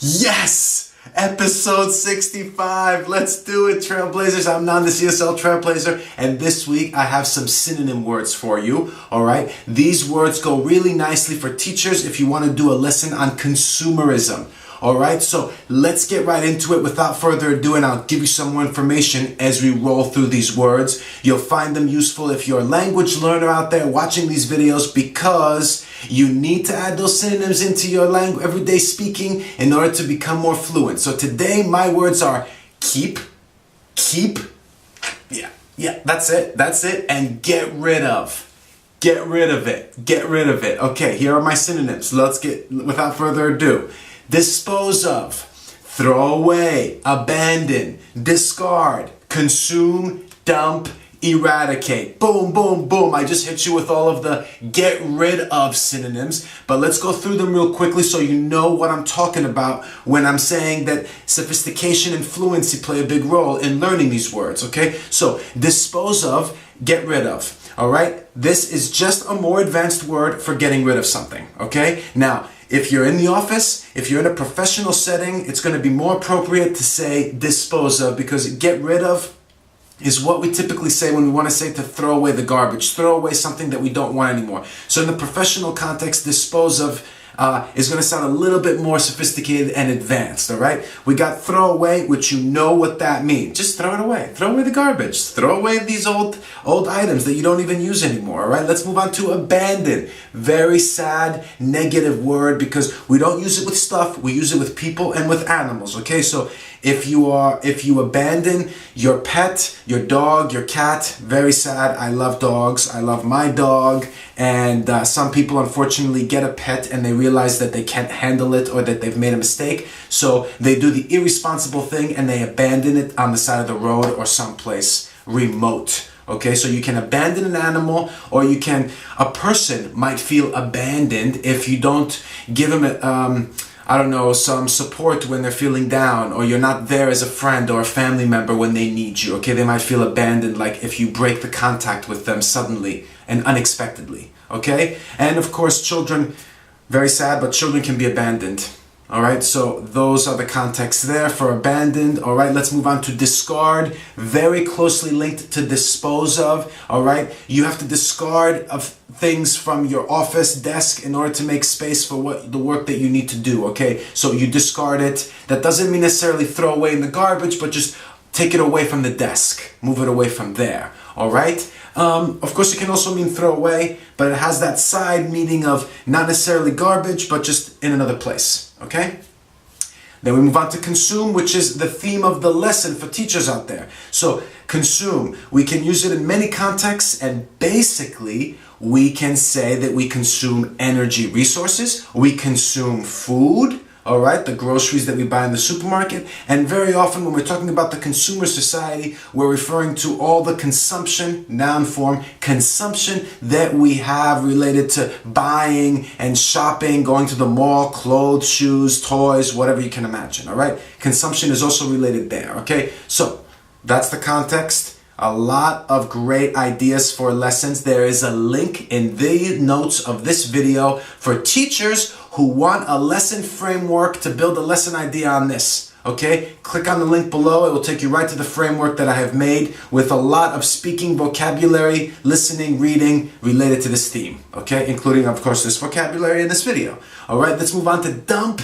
Yes! Episode 65. Let's do it, Trailblazers. I'm Nan, the CSL Trailblazer, and this week I have some synonym words for you. All right? These words go really nicely for teachers if you want to do a lesson on consumerism. All right, so let's get right into it without further ado, and I'll give you some more information as we roll through these words. You'll find them useful if you're a language learner out there watching these videos, because you need to add those synonyms into your language, everyday speaking, in order to become more fluent. So today my words are keep, yeah, that's it, and get rid of. Get rid of it. Okay, here are my synonyms. Let's get, without further ado. Dispose of, throw away, abandon, discard, consume, dump, eradicate. Boom, boom, boom. I just hit you with all of the get rid of synonyms, but let's go through them real quickly so you know what I'm talking about when I'm saying that sophistication and fluency play a big role in learning these words, okay? So dispose of, get rid of. All right, this is just a more advanced word for getting rid of something, okay? Now, if you're in the office, if you're in a professional setting, it's going to be more appropriate to say dispose of, because get rid of is what we typically say when we want to say to throw away the garbage, throw away something that we don't want anymore. So in the professional context, dispose of is going to sound a little bit more sophisticated and advanced, all right? We got throw away, which you know what that means. Just throw it away. Throw away the garbage. Throw away these old items that you don't even use anymore, all right? Let's move on to abandon. Very sad, negative word, because we don't use it with stuff. We use it with people and with animals, okay? So if you abandon your pet, your dog, your cat, very sad. I love dogs. I love my dog. And some people unfortunately get a pet and they realize that they can't handle it or that they've made a mistake. So they do the irresponsible thing and they abandon it on the side of the road or someplace remote. Okay, so you can abandon an animal, or a person might feel abandoned if you don't give him some support when they're feeling down, or you're not there as a friend or a family member when they need you, okay? They might feel abandoned, like if you break the contact with them suddenly and unexpectedly, okay? And of course, children, very sad, but children can be abandoned, all right? So those are the contexts there for abandoned, all right? Let's move on to discard, very closely linked to dispose of, all right? You have to discard of things from your office desk in order to make space for the work that you need to do, okay? So you discard it. That doesn't mean necessarily throw away in the garbage, but just take it away from the desk. Move it away from there, all right? Of course, it can also mean throw away, but it has that side meaning of not necessarily garbage, but just in another place, okay? Then we move on to consume, which is the theme of the lesson for teachers out there. So consume, we can use it in many contexts, and basically we can say that we consume energy resources, we consume food, all right, the groceries that we buy in the supermarket, and very often when we're talking about the consumer society, we're referring to all the consumption, noun form, consumption that we have related to buying and shopping, going to the mall, clothes, shoes, toys, whatever you can imagine, all right? Consumption is also related there, okay? So that's the context. A lot of great ideas for lessons. There is a link in the notes of this video for teachers who want a lesson framework to build a lesson idea on this. Okay, click on the link below. It will take you right to the framework that I have made with a lot of speaking vocabulary, listening, reading related to this theme. Okay, including of course this vocabulary in this video. All right, let's move on to dump.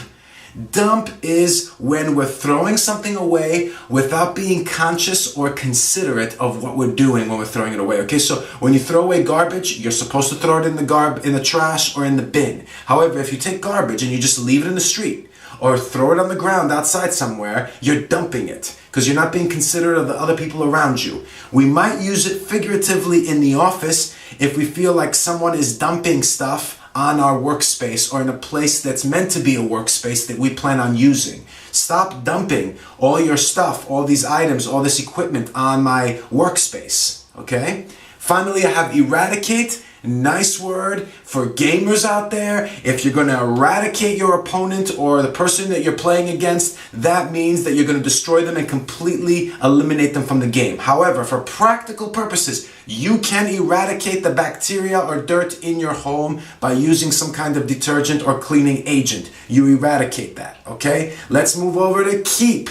Dump is when we're throwing something away without being conscious or considerate of what we're doing when we're throwing it away. Okay, so when you throw away garbage, you're supposed to throw it in the trash or in the bin. However, if you take garbage and you just leave it in the street or throw it on the ground outside somewhere, you're dumping it because you're not being considerate of the other people around you. We might use it figuratively in the office if we feel like someone is dumping stuff on our workspace or in a place that's meant to be a workspace that we plan on using. Stop dumping all your stuff, all these items, all this equipment on my workspace, okay? Finally, I have eradicate. Nice word for gamers out there. If you're going to eradicate your opponent or the person that you're playing against, that means that you're going to destroy them and completely eliminate them from the game. However, for practical purposes, you can eradicate the bacteria or dirt in your home by using some kind of detergent or cleaning agent. You eradicate that, okay? Let's move over to keep.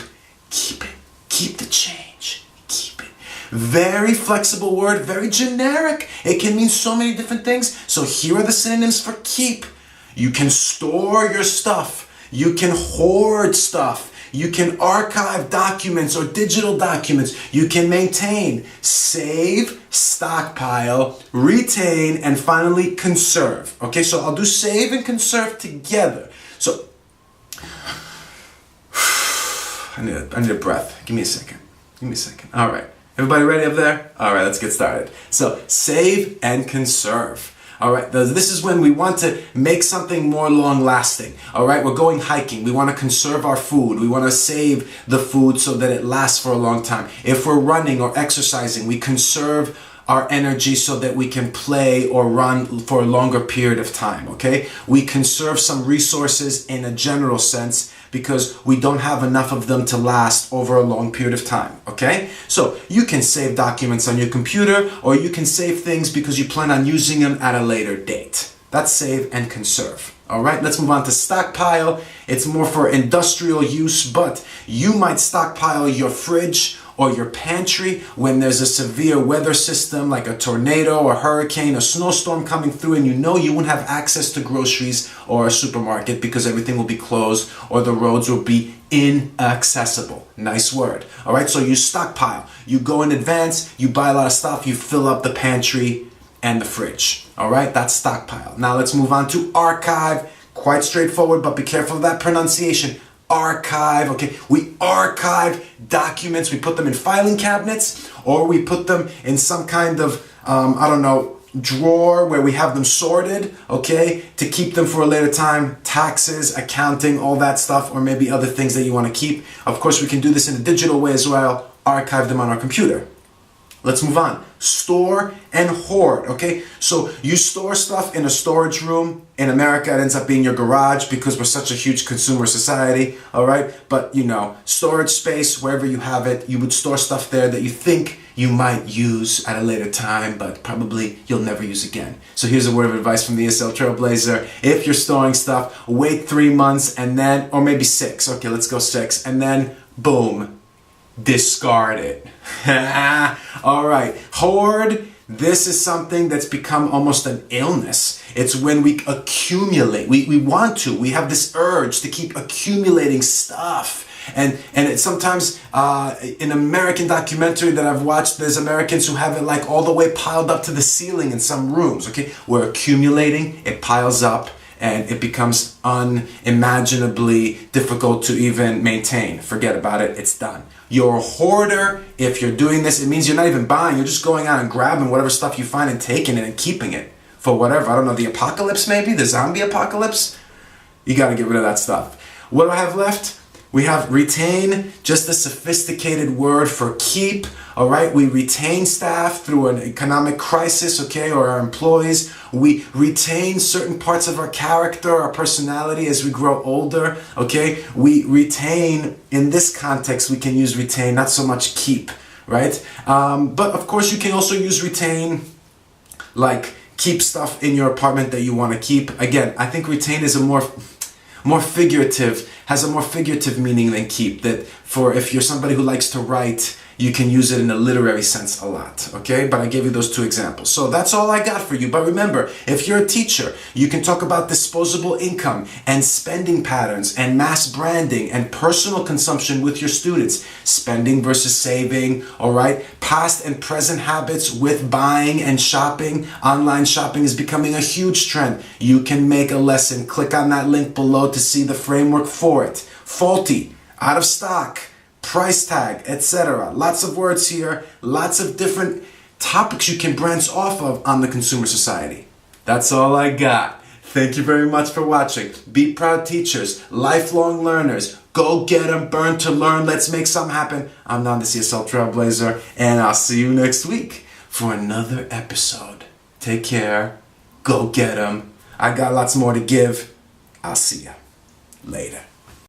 Keep it. Keep the change. Keep it. Very flexible word, very generic. It can mean so many different things. So here are the synonyms for keep. You can store your stuff. You can hoard stuff. You can archive documents or digital documents. You can maintain, save, stockpile, retain, and finally conserve. Okay, so I'll do save and conserve together. So, I need a breath. Give me a second. Give me a second. All right. Everybody ready up there? All right, let's get started. So, save and conserve. All right, this is when we want to make something more long-lasting. All right, we're going hiking. We want to conserve our food. We want to save the food so that it lasts for a long time. If we're running or exercising, we conserve our energy so that we can play or run for a longer period of time, okay? We conserve some resources in a general sense because we don't have enough of them to last over a long period of time, okay? So you can save documents on your computer, or you can save things because you plan on using them at a later date. That's save and conserve. All right, let's move on to stockpile. It's more for industrial use, but you might stockpile your fridge or your pantry when there's a severe weather system like a tornado, a hurricane, a snowstorm coming through, and you know you won't have access to groceries or a supermarket because everything will be closed or the roads will be inaccessible. Nice word. All right, so you stockpile. You go in advance, you buy a lot of stuff, you fill up the pantry and the fridge. All right, that's stockpile. Now let's move on to archive. Quite straightforward, but be careful of that pronunciation. Archive, okay? We archive documents. We put them in filing cabinets, or we put them in some kind of, drawer where we have them sorted, okay? To keep them for a later time. Taxes, accounting, all that stuff, or maybe other things that you want to keep. Of course, we can do this in a digital way as well. Archive them on our computer. Let's move on. Store and hoard, okay? So you store stuff in a storage room. In America, it ends up being your garage because we're such a huge consumer society, all right? But, storage space, wherever you have it, you would store stuff there that you think you might use at a later time, but probably you'll never use again. So here's a word of advice from the ESL Trailblazer. If you're storing stuff, wait 3 months and then, or maybe 6. Okay, let's go 6. And then, boom. Discard it. All right, hoard. This is something that's become almost an illness. It's when we accumulate. We want to. We have this urge to keep accumulating stuff. And it sometimes, in American documentary that I've watched, there's Americans who have it like all the way piled up to the ceiling in some rooms, okay? We're accumulating, it piles up, and it becomes unimaginably difficult to even maintain. Forget about it, it's done. You're a hoarder. If you're doing this, it means you're not even buying, you're just going out and grabbing whatever stuff you find and taking it and keeping it for whatever. I don't know, the apocalypse maybe? The zombie apocalypse? You gotta get rid of that stuff. What do I have left? We have retain, just a sophisticated word for keep. All right, we retain staff through an economic crisis, okay, or our employees. We retain certain parts of our character, our personality as we grow older, okay. We retain, in this context, we can use retain, not so much keep, right? But of course, you can also use retain, like keep stuff in your apartment that you want to keep. Again, I think retain is a more figurative, has a more figurative meaning than keep. That for if you're somebody who likes to write, you can use it in a literary sense a lot, okay? But I gave you those 2 examples. So that's all I got for you. But remember, if you're a teacher, you can talk about disposable income and spending patterns and mass branding and personal consumption with your students. Spending versus saving, all right? Past and present habits with buying and shopping. Online shopping is becoming a huge trend. You can make a lesson. Click on that link below to see the framework for it. Faulty, out of stock, price tag, etc. Lots of words here, lots of different topics you can branch off of on the consumer society. That's all I got. Thank you very much for watching. Be proud teachers, lifelong learners. Go get them, burn to learn. Let's make something happen. I'm Don the CSL Trailblazer, and I'll see you next week for another episode. Take care. Go get 'em. I got lots more to give. I'll see ya later.